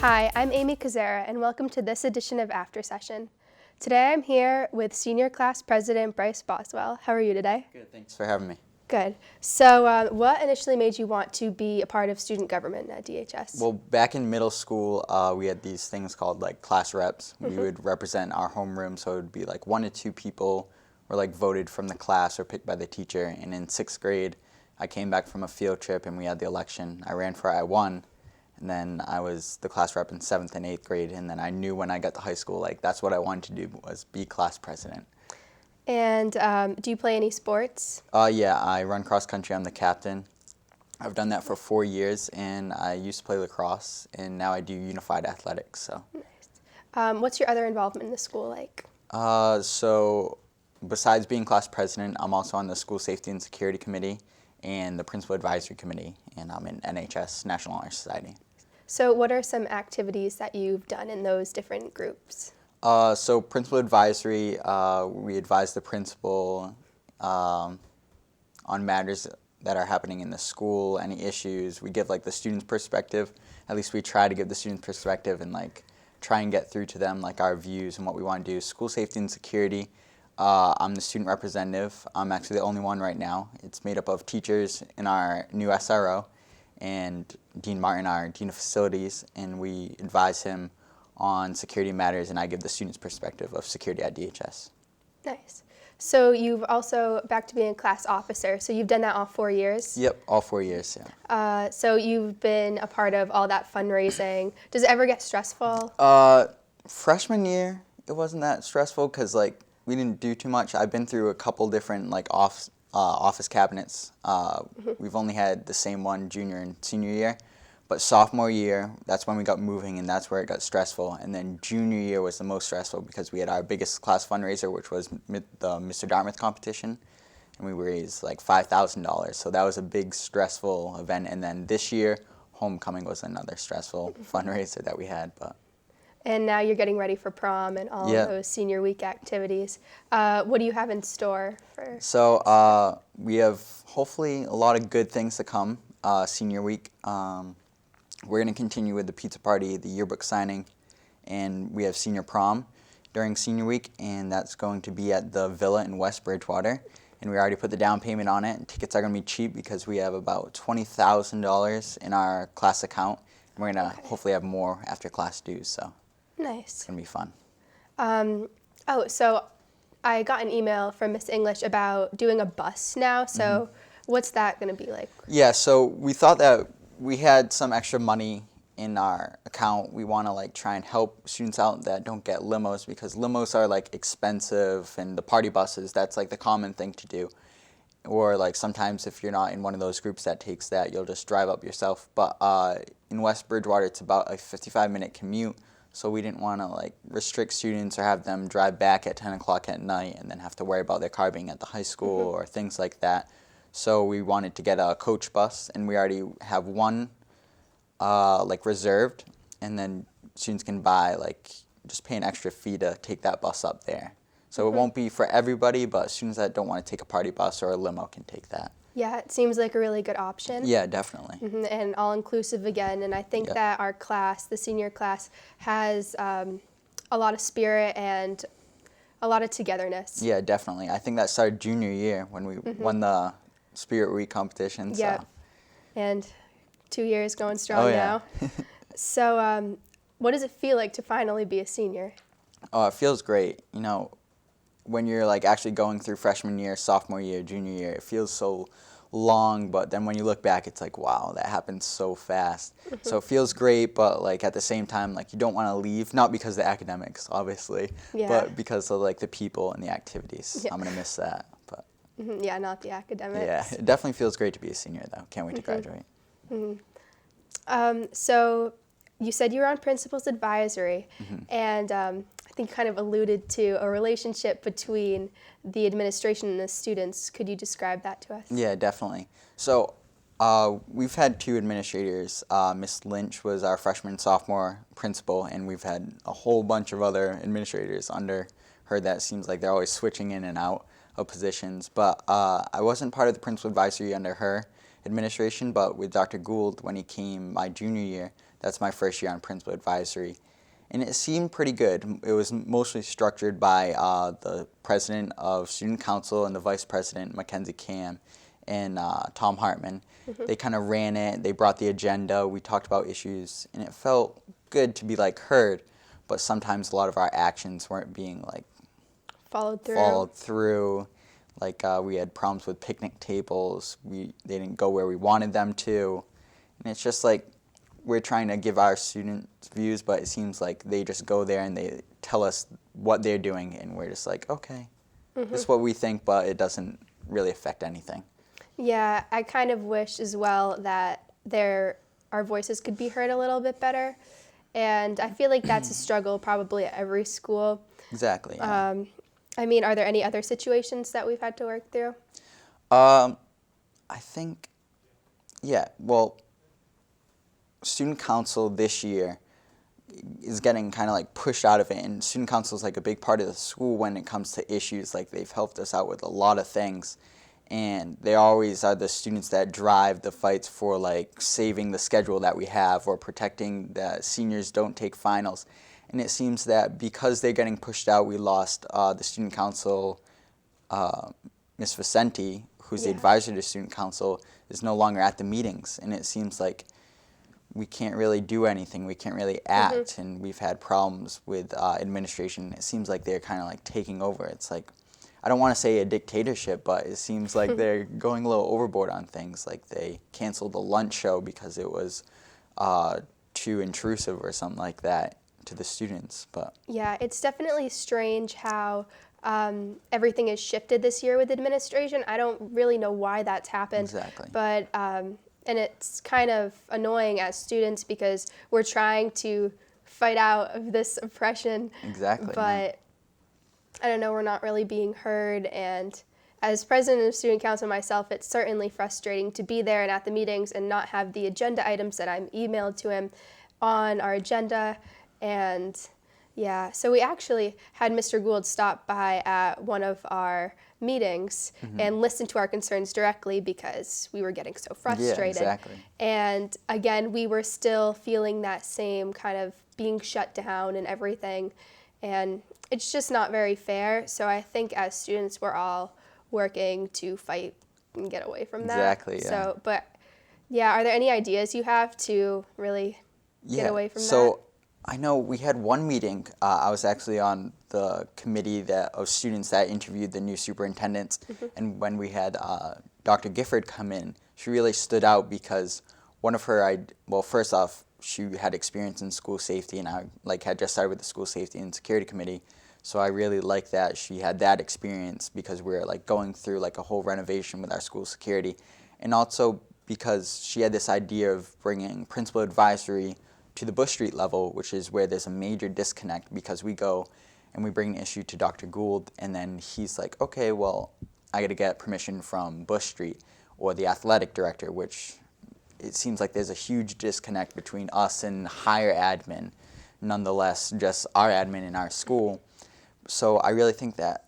Hi, I'm Amy Koczera, and welcome to this edition of After Session. Today I'm here with Senior Class President Bryce Boswell. How are you today? Good, thanks for having me. Good. So what initially made you want to be a part of student government at DHS? Well, back in middle school, we had these things called like class reps. We would represent our homeroom, so it would be like 1 to 2 people were like voted from the class or picked by the teacher. And in 6th grade, I came back from a field trip and we had the election. I ran for it, I won. And then I was the class rep in 7th and 8th grade. And then I knew when I got to high school, like that's what I wanted to do, was be class president. And do you play any sports? Yeah, I run cross country. I'm the captain. I've done that for 4 years, and I used to play lacrosse, and now I do unified athletics. So, Nice. What's your other involvement in the school like? So besides being class president, I'm also on the school safety and security committee and the principal advisory committee, and I'm in NHS, National Honor Society. So what are some activities that you've done in those different groups? So principal advisory, we advise the principal on matters that are happening in the school, any issues. We give like the students' perspective. At least we try to give the students' perspective and like try and get through to them like our views and what we want to do. School safety and security, I'm the student representative. I'm actually the only one right now. It's made up of teachers in our new SRO and Dean Martin, our Dean of Facilities, and we advise him on security matters, and I give the students' perspective of security at DHS. Nice. So you've also, back to being a class officer, so you've done that all 4 years? Yep, all 4 years, yeah. So you've been a part of all that fundraising. Does it ever get stressful? Freshman year, it wasn't that stressful because like we didn't do too much. I've been through a couple different like office cabinets. We've only had the same one junior and senior year. But sophomore year, that's when we got moving, and that's where it got stressful. And then junior year was the most stressful because we had our biggest class fundraiser, which was the Mr. Dartmouth competition, and we raised like $5,000. So that was a big stressful event. And then this year, homecoming was another stressful fundraiser that we had. And now you're getting ready for prom and all of those senior week activities. What do you have in store for? So we have hopefully a lot of good things to come senior week. We're going to continue with the pizza party, the yearbook signing, and we have senior prom during senior week, and that's going to be at the Villa in West Bridgewater. And we already put the down payment on it. And tickets are going to be cheap because we have about $20,000 in our class account. And we're going to hopefully have more after class dues, so Nice. It's going to be fun. So I got an email from Miss English about doing a bus now. So what's that going to be like? Yeah, so we thought that we had some extra money in our account. We want to like try and help students out that don't get limos, because limos are like expensive, and the party buses, that's like the common thing to do. Or like sometimes if you're not in one of those groups that takes that, you'll just drive up yourself. But in West Bridgewater, it's about a 55-minute commute, so we didn't want to like restrict students or have them drive back at 10 o'clock at night and then have to worry about their car being at the high school or things like that. So we wanted to get a coach bus, and we already have one like reserved, and then students can buy like just pay an extra fee to take that bus up there. So it won't be for everybody, but students that don't want to take a party bus or a limo can take that. Yeah, it seems like a really good option. Yeah, definitely. And all-inclusive again, and I think that our class, the senior class, has a lot of spirit and a lot of togetherness. Yeah, definitely. I think that started junior year when we won the Spirit Week competition. So. Yeah, and 2 years going strong now. So what does it feel like to finally be a senior? Oh, it feels great. You know, when you're like actually going through freshman year, sophomore year, junior year, it feels so long, but then when you look back, it's like, wow, that happened so fast. So it feels great, but like at the same time, like you don't want to leave, not because of the academics, obviously, but because of like the people and the activities. I'm going to miss that. But Yeah, not the academics. yeah, it definitely feels great to be a senior though. Can't wait to graduate. So you said you were on Principal's Advisory, and I think you kind of alluded to a relationship between the administration and the students. Could you describe that to us? Yeah, definitely. So we've had 2 administrators. Miss Lynch was our freshman and sophomore principal, and we've had a whole bunch of other administrators under her that seems like they're always switching in and out of positions. But I wasn't part of the principal advisory under her, administration, but with Dr. Gould, when he came my junior year, that's my first year on principal advisory. And it seemed pretty good. It was mostly structured by the president of student council and the vice president, Mackenzie Cam, and Tom Hartman. They kind of ran it. They brought the agenda. We talked about issues, and it felt good to be like heard. But sometimes a lot of our actions weren't being like followed through. Like we had problems with picnic tables. They didn't go where we wanted them to, and it's just like we're trying to give our students views, but it seems like they just go there and they tell us what they're doing, and we're just like, okay, this is what we think, but it doesn't really affect anything. Yeah, I kind of wish as well that our voices could be heard a little bit better, and I feel like that's a struggle probably at every school. Exactly. Yeah. I mean, are there any other situations that we've had to work through? I think, yeah, well, student council this year is getting kind of like pushed out of it, and student council is like a big part of the school when it comes to issues. Like they've helped us out with a lot of things, and they always are the students that drive the fights for like saving the schedule that we have or protecting that seniors don't take finals. And it seems that because they're getting pushed out, we lost the student council, Ms. Vicente, who's the advisor to student council, is no longer at the meetings. And it seems like we can't really do anything. We can't really act. And we've had problems with administration. It seems like they're kind of like taking over. It's like, I don't want to say a dictatorship, but it seems like they're going a little overboard on things. Like they canceled the lunch show because it was too intrusive or something like that to the students. But yeah, it's definitely strange how everything has shifted this year with administration. I don't really know why that's happened. Exactly. But and it's kind of annoying as students because we're trying to fight out of this oppression. Exactly. But I don't know, we're not really being heard. And as president of student council myself, it's certainly frustrating to be there and at the meetings and not have the agenda items that I'm emailed to him on our agenda. And yeah, so we actually had Mr. Gould stop by at one of our meetings and listen to our concerns directly because we were getting so frustrated. Yeah, exactly. And again, we were still feeling that same kind of being shut down and everything. And it's just not very fair. So I think as students, we're all working to fight and get away from that. Exactly, yeah. So, but yeah, are there any ideas you have to really get away from that? So I know we had one meeting. I was actually on the committee of students that interviewed the new superintendents. And when we had Dr. Gifford come in, she really stood out because one of her, well, first off, she had experience in school safety, and I had just started with the school safety and security committee. So I really liked that she had that experience because we were going through a whole renovation with our school security. And also because she had this idea of bringing principal advisory to the Bush Street level, which is where there's a major disconnect because we go and we bring an issue to Dr. Gould, and then he's like, okay, well, I got to get permission from Bush Street or the athletic director, which it seems like there's a huge disconnect between us and higher admin, nonetheless, just our admin in our school. So I really think that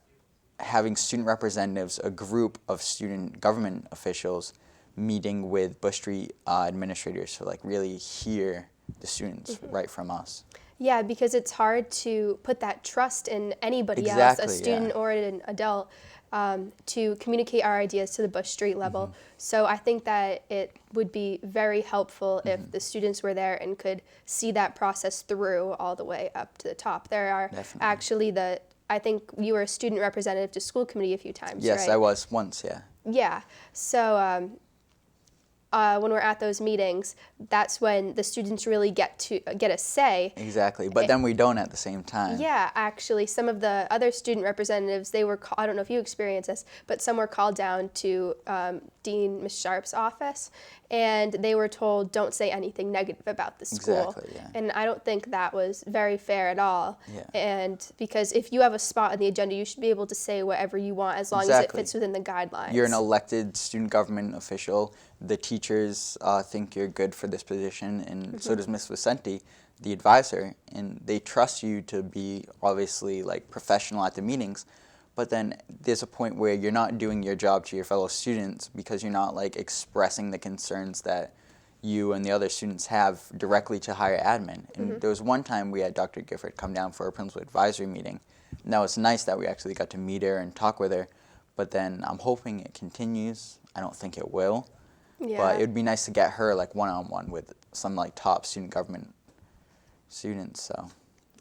having student representatives, a group of student government officials, meeting with Bush Street administrators to really hear the students right from us. Yeah, because it's hard to put that trust in anybody else, a student or an adult, to communicate our ideas to the Bush Street level. So I think that it would be very helpful if the students were there and could see that process through all the way up to the top. There are actually I think you were a student representative to school committee a few times, yes, right? I was once, yeah. Yeah, so when we're at those meetings, that's when the students really get a say. Exactly, but then we don't at the same time. Yeah, actually, some of the other student representatives, they were I don't know if you experienced this, but some were called down to Dean Ms. Sharp's office, and they were told, don't say anything negative about the school. Exactly, yeah. And I don't think that was very fair at all. Yeah. And because if you have a spot on the agenda, you should be able to say whatever you want as long as it fits within the guidelines. You're an elected student government official. The teachers think you're good for this position, and so does Ms. Vicente, the advisor, and they trust you to be obviously professional at the meetings, but then there's a point where you're not doing your job to your fellow students because you're not like expressing the concerns that you and the other students have directly to higher admin. And there was one time we had Dr. Gifford come down for a principal advisory meeting. And that was nice that we actually got to meet her and talk with her. But then I'm hoping it continues. I don't think it will. Yeah. But it would be nice to get her like one-on-one with some like top student government students. So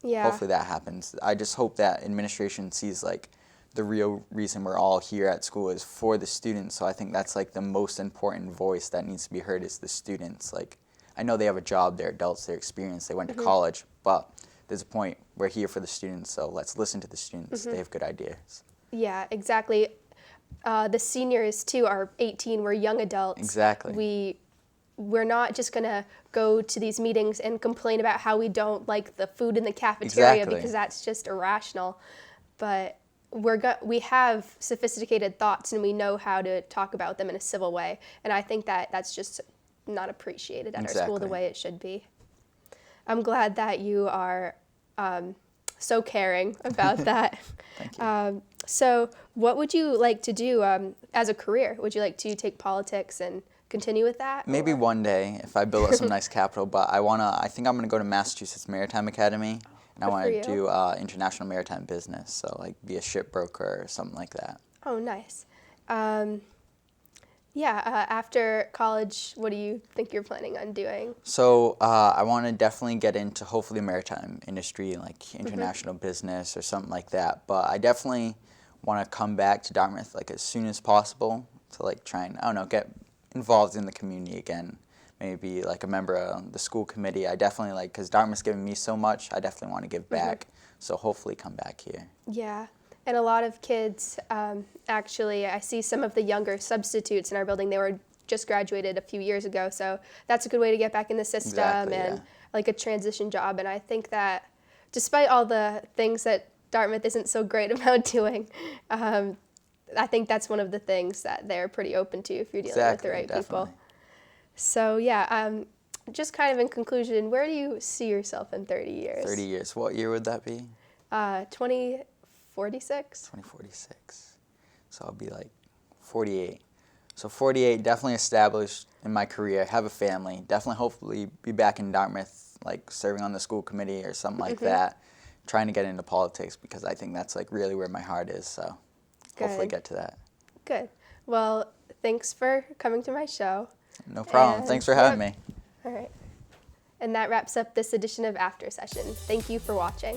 Yeah. hopefully that happens. I just hope that administration sees like the real reason we're all here at school is for the students. So I think that's like the most important voice that needs to be heard is the students. Like, I know they have a job, they're adults, they're experienced, they went to college, but there's a point we're here for the students, so let's listen to the students. They have good ideas. Yeah, exactly. The seniors too are 18. We're young adults. Exactly. We're not just gonna go to these meetings and complain about how we don't like the food in the cafeteria because that's just irrational. But we have sophisticated thoughts and we know how to talk about them in a civil way. And I think that that's just not appreciated at our school the way it should be. I'm glad that you are so caring about that. Thank you. So what would you like to do as a career? Would you like to take politics and continue with that? Maybe one day if I build up some nice capital, but I think I'm going to go to Massachusetts Maritime Academy. And I want to do international maritime business, so like be a shipbroker or something like that. Oh, nice. After college, what do you think you're planning on doing? So I want to definitely get into hopefully maritime industry, like international business or something like that. But I definitely want to come back to Dartmouth like as soon as possible to like try and, I don't know, get involved in the community again. Maybe like a member of the school committee. I definitely like, because Dartmouth's given me so much, I definitely want to give back. So hopefully come back here. Yeah, and a lot of kids, actually, I see some of the younger substitutes in our building, they were just graduated a few years ago. So that's a good way to get back in the system and like a transition job. And I think that despite all the things that Dartmouth isn't so great about doing, I think that's one of the things that they're pretty open to if you're dealing with the right people. So just kind of in conclusion, where do you see yourself in 30 years? 30 years. What year would that be? 2046. 2046. So I'll be like 48. So 48, definitely established in my career, have a family, definitely hopefully be back in Dartmouth, like serving on the school committee or something like that, trying to get into politics because I think that's like really where my heart is. So hopefully get to that. Good. Well, thanks for coming to my show. No problem. Thanks for having me. All right. And that wraps up this edition of After Session. Thank you for watching.